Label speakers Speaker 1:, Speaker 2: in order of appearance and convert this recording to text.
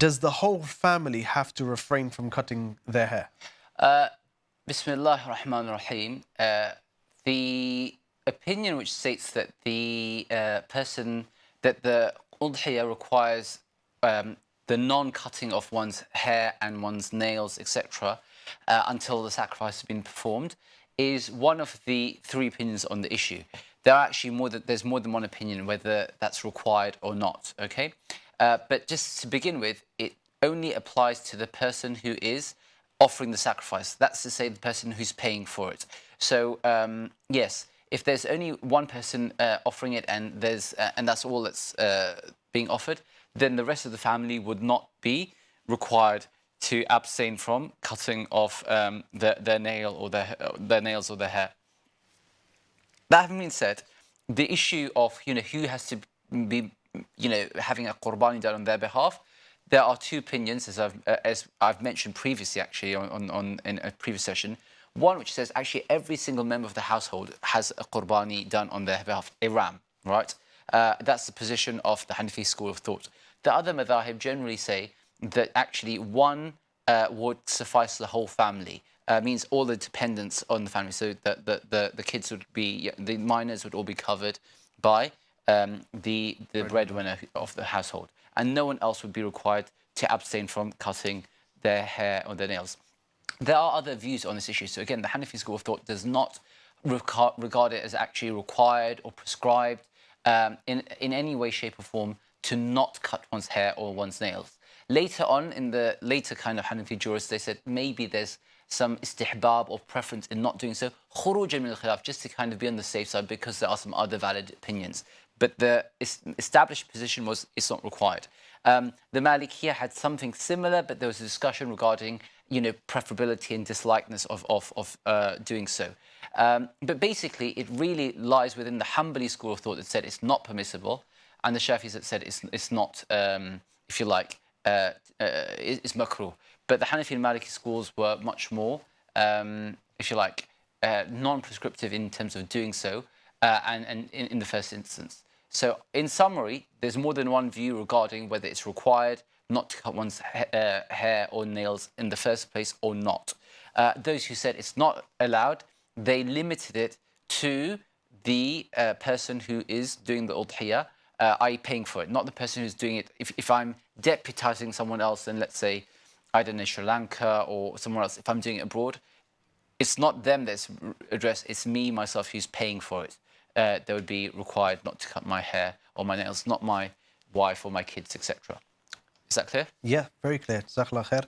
Speaker 1: does the whole family have to refrain from cutting their hair?
Speaker 2: Bismillah ar-Rahman ar-Rahim. The opinion which states that the the udhiyah requires the non-cutting of one's hair and one's nails, etc., until the sacrifice has been performed, is one of the three opinions on the issue. There are actually there's more than one opinion whether that's required or not. Okay, but just to begin with, it only applies to the person who is offering the sacrifice. That's to say, the person who's paying for it. So yes, if there's only one person offering it and that's all that's being offered, then the rest of the family would not be required to abstain from cutting off their nail or their nails or their hair. That having been said, the issue of who has to be having a Qurbani done on their behalf, there are two opinions, as I've mentioned previously, actually in a previous session. One which says actually every single member of the household has a Qurbani done on their behalf, a ram, right? That's the position of the Hanafi school of thought. The other madhahib generally say that actually one would suffice the whole family. Means all the dependents on the family. So the kids would be, the minors would all be covered by the breadwinner of the household. And no one else would be required to abstain from cutting their hair or their nails. There are other views on this issue. So again, the Hanafi school of thought does not regard it as actually required or prescribed in any way, shape or form to not cut one's hair or one's nails. Later on, in the later kind of Hanafi jurists, they said maybe there's some istihbab or preference in not doing so, khurujan min al-khilaf, just to kind of be on the safe side because there are some other valid opinions. But the established position was it's not required. The Malikiyah had something similar, but there was a discussion regarding preferability and dislikeness of doing so. But basically, it really lies within the Hanbali school of thought that said it's not permissible, and the Shafis that said it's not, if you like, it's makruh. But the Hanafi and Maliki schools were much more, if you like, non-prescriptive in terms of doing so, and in the first instance. So in summary, there's more than one view regarding whether it's required not to cut one's hair or nails in the first place or not. Those who said it's not allowed, they limited it to the person who is doing the udhiyah, i.e. paying for it, not the person who's doing it. If I'm deputizing someone else, then let's say, I don't know, Sri Lanka or somewhere else, if I'm doing it abroad, it's not them that's addressed, it's me, myself, who's paying for it. They would be required not to cut my hair or my nails, not my wife or my kids, etc. Is that clear?
Speaker 1: Yeah, very clear. Jazakallah khair.